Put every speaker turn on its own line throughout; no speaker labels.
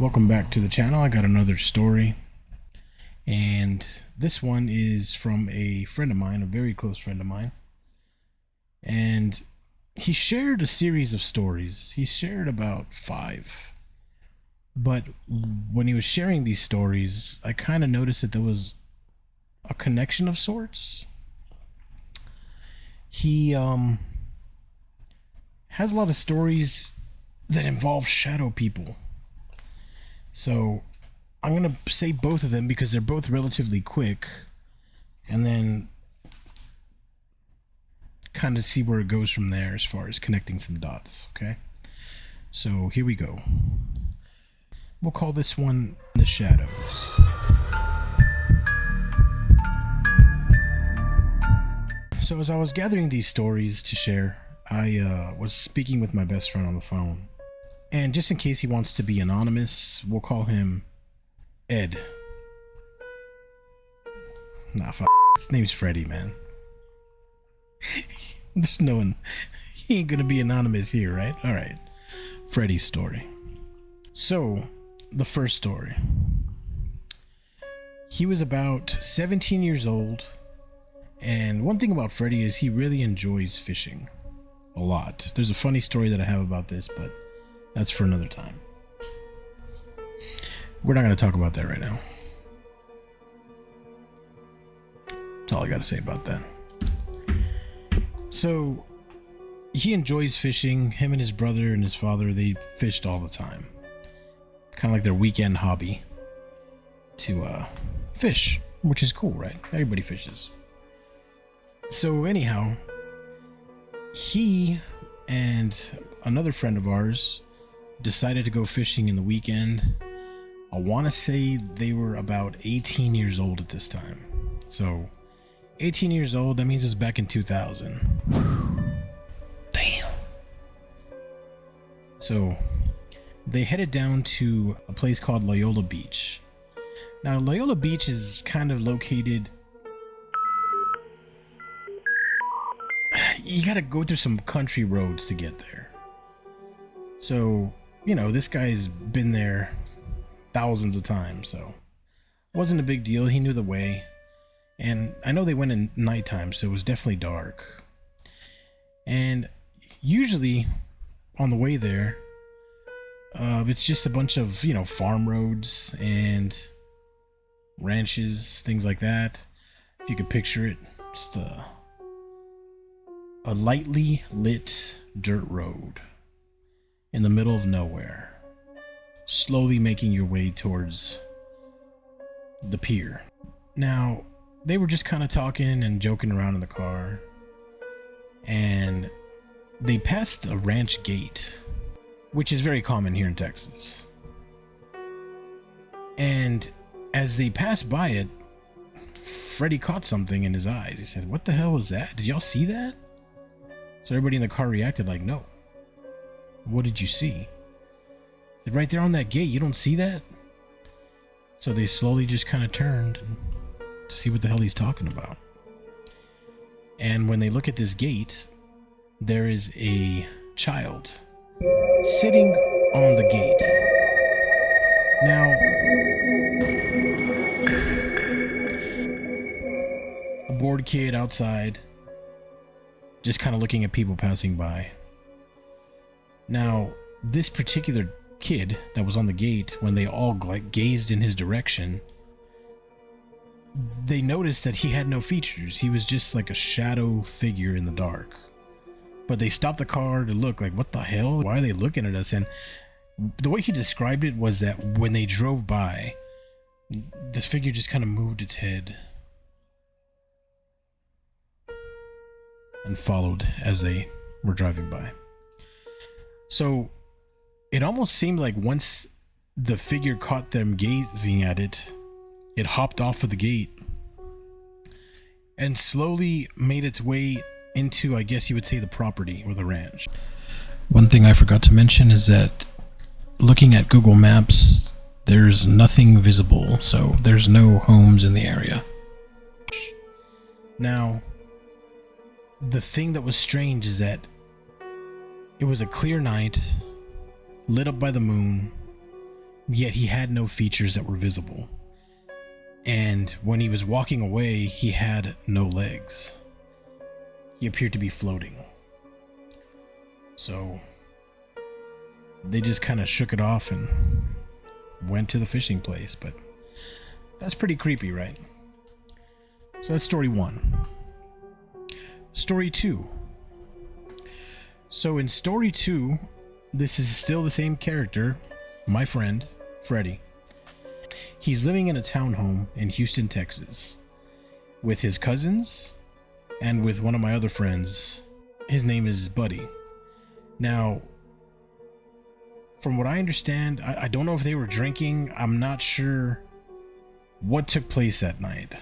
Welcome back to the channel. I got another story, and this one is from a friend of mine, a very close friend of mine, and he shared a series of stories. He shared about 5, but when he was sharing these stories, I kind of noticed that there was a connection of sorts. He has a lot of stories that involve shadow people. So I'm going to say both of them because they're both relatively quick, and then kind of see where it goes from there as far as connecting some dots, okay? So here we go. We'll call this one The Shadows. So as I was gathering these stories to share, I was speaking with my best friend on the phone. And just in case he wants to be anonymous, we'll call him Ed. Nah, his name's Freddy, man. There's no one. He ain't gonna be anonymous here, right? Alright. Freddy's story. So, the first story. He was about 17 years old. And one thing about Freddy is he really enjoys fishing. A lot. There's a funny story that I have about this, but that's for another time. We're not going to talk about that right now. That's all I got to say about that. So, he enjoys fishing. Him and his brother and his father, they fished all the time. Kind of like their weekend hobby to fish, which is cool, right? Everybody fishes. So anyhow, he and another friend of ours decided to go fishing in the weekend. I want to say they were about 18 years old at this time. So 18 years old, that means it's back in 2000. Damn. So they headed down to a place called Loyola Beach. Now Loyola Beach is kind of located, you gotta go through some country roads to get there. So, you know, this guy's been there thousands of times, so it wasn't a big deal. He knew the way. And I know they went in nighttime, so it was definitely dark. And usually on the way there, it's just a bunch of, you know, farm roads and ranches, things like that. If you could picture it, just a lightly lit dirt road in the middle of nowhere, slowly making your way towards the pier. Now, they were just kind of talking and joking around in the car, and they passed a ranch gate, which is very common here in Texas. And as they passed by it, Freddy caught something in his eyes. He said, "What the hell was that? Did y'all see that?" So everybody in the car reacted like, "No." "What did you see?" Said, "Right there on that gate. You don't see that?" So they slowly just kind of turned to see what the hell he's talking about. And when they look at this gate, there is a child sitting on the gate. Now, a bored kid outside, just kind of looking at people passing by. Now, this particular kid that was on the gate, when they all gazed in his direction, they noticed that he had no features. He was just like a shadow figure in the dark. But they stopped the car to look like, what the hell? Why are they looking at us? And the way he described it was that when they drove by, this figure just kind of moved its head and followed as they were driving by. So it almost seemed like once the figure caught them gazing at it, it hopped off of the gate and slowly made its way into, I guess you would say, the property or the ranch. One thing I forgot to mention is that looking at Google Maps, there's nothing visible, so there's no homes in the area. Now, the thing that was strange is that it was a clear night, lit up by the moon. yet he had no features that were visible. And when he was walking away, he had no legs. He appeared to be floating. So they just kind of shook it off and went to the fishing place. But that's pretty creepy, right? So that's story 1. Story 2. So in story 2, this is still the same character, my friend, Freddy. He's living in a townhome in Houston, Texas, with his cousins and with one of my other friends. His name is Buddy. Now, from what I understand, I don't know if they were drinking. I'm not sure what took place that night.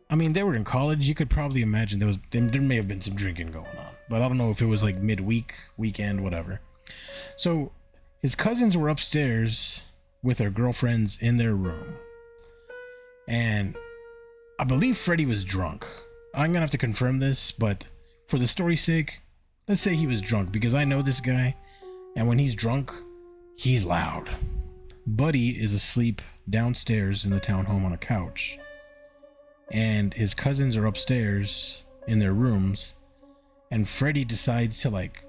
I mean, they were in college. You could probably imagine there may have been some drinking going on, but I don't know if it was like midweek, weekend, whatever. So his cousins were upstairs with their girlfriends in their room, and I believe Freddy was drunk. I'm gonna have to confirm this, but for the story's sake, let's say he was drunk, because I know this guy, and when he's drunk, he's loud. Buddy is asleep downstairs in the townhome on a couch, and his cousins are upstairs in their rooms, and Freddy decides to like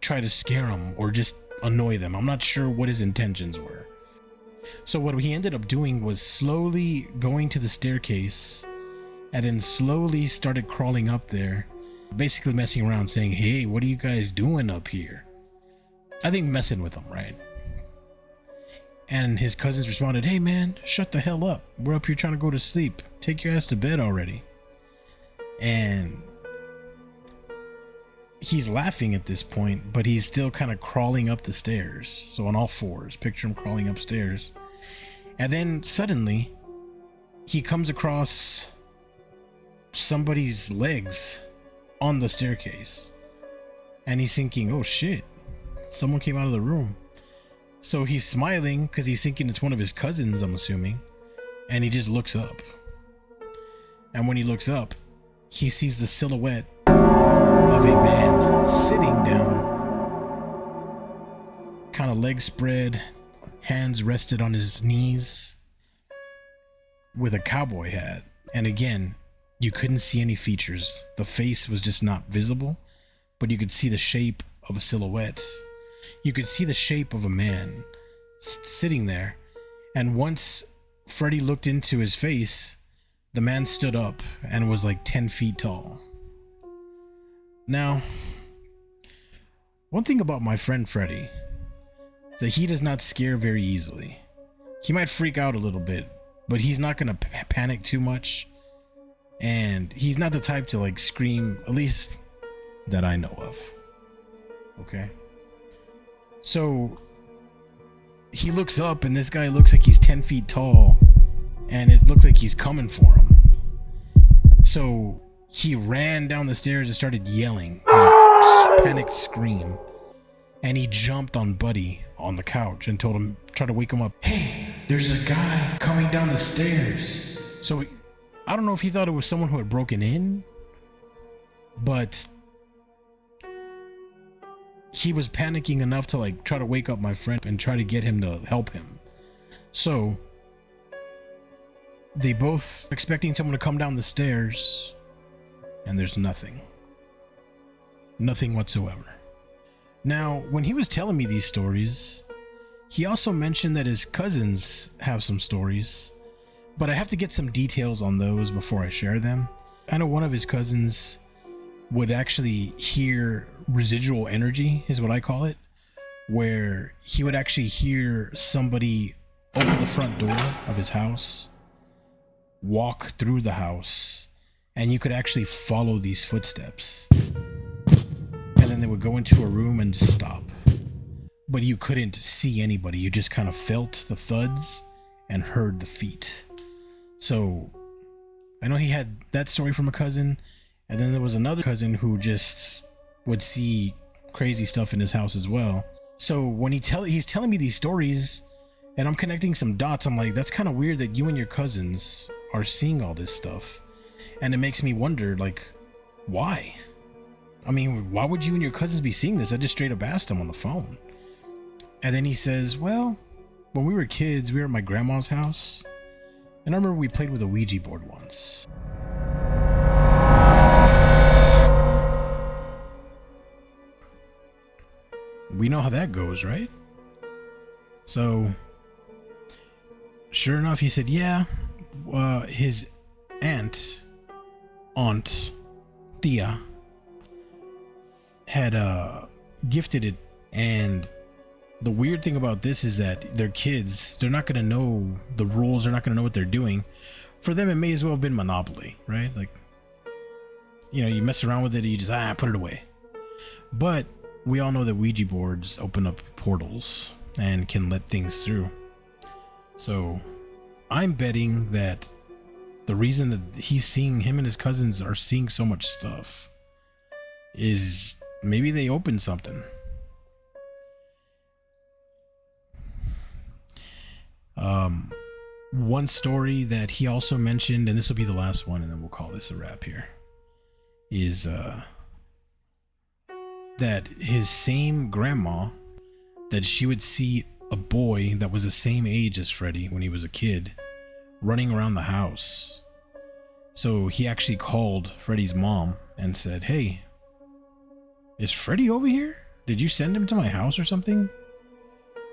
try to scare them or just annoy them. I'm not sure what his intentions were. So what he ended up doing was slowly going to the staircase and then slowly started crawling up there, basically messing around, saying, "Hey, what are you guys doing up here?" I think messing with them, right? And his cousins responded, "Hey man, shut the hell up. We're up here trying to go to sleep. Take your ass to bed already." And he's laughing at this point, but he's still kind of crawling up the stairs. So on all fours, picture him crawling upstairs. And then suddenly he comes across somebody's legs on the staircase. And he's thinking, "Oh shit, someone came out of the room." So he's smiling because he's thinking it's one of his cousins, I'm assuming. And he just looks up. And when he looks up, he sees the silhouette of a man sitting down, kind of legs spread, hands rested on his knees, with a cowboy hat. And again, you couldn't see any features. The face was just not visible, but you could see the shape of a silhouette. You could see the shape of a man sitting there. And once Freddy looked into his face, the man stood up and was like 10 feet tall. Now, one thing about my friend Freddy is that he does not scare very easily. He might freak out a little bit, but he's not going to panic too much. And he's not the type to like scream, at least that I know of. Okay? So he looks up and this guy looks like he's 10 feet tall and it looks like he's coming for him. So he ran down the stairs and started yelling, a panicked scream. And he jumped on Buddy on the couch and told him, tried to wake him up. "Hey, there's a guy coming down the stairs." So I don't know if he thought it was someone who had broken in, but he was panicking enough to like try to wake up my friend and try to get him to help him. So they both expecting someone to come down the stairs, and there's nothing whatsoever. Now, when he was telling me these stories, he also mentioned that his cousins have some stories, but I have to get some details on those before I share them. I know one of his cousins would actually hear residual energy, is what I call it, where he would actually hear somebody open the front door of his house, walk through the house, and you could actually follow these footsteps. And then they would go into a room and just stop. But you couldn't see anybody. You just kind of felt the thuds and heard the feet. So I know he had that story from a cousin. And then there was another cousin who just would see crazy stuff in his house as well. So when he's telling me these stories and I'm connecting some dots, I'm like, that's kind of weird that you and your cousins are seeing all this stuff. And it makes me wonder, like, why? I mean, why would you and your cousins be seeing this? I just straight up asked him on the phone. And then he says, well, when we were kids, we were at my grandma's house, and I remember we played with a Ouija board once. We know how that goes, right? So, sure enough, he said, yeah, his aunt, Tia, had gifted it. And the weird thing about this is that they're kids. They're not going to know the rules. They're not going to know what they're doing. For them, it may as well have been Monopoly, right? Like, you know, you mess around with it, you just, put it away. But we all know that Ouija boards open up portals and can let things through. So I'm betting that the reason that him and his cousins are seeing so much stuff is maybe they opened something. One story that he also mentioned, and this will be the last one, and then we'll call this a wrap here, is that his same grandma, that she would see a boy that was the same age as Freddy when he was a kid running around the house. So he actually called Freddy's mom and said, hey, is Freddy over here? Did you send him to my house or something?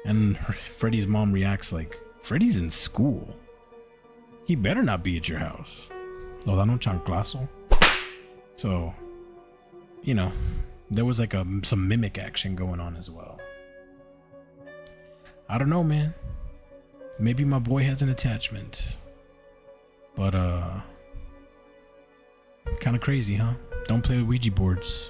And Freddy's mom reacts like, Freddy's in school. He better not be at your house. Lo dan un chanclazo. So, you know, there was like some mimic action going on as well. I don't know, man. Maybe my boy has an attachment. But, kind of crazy, huh? Don't play with Ouija boards.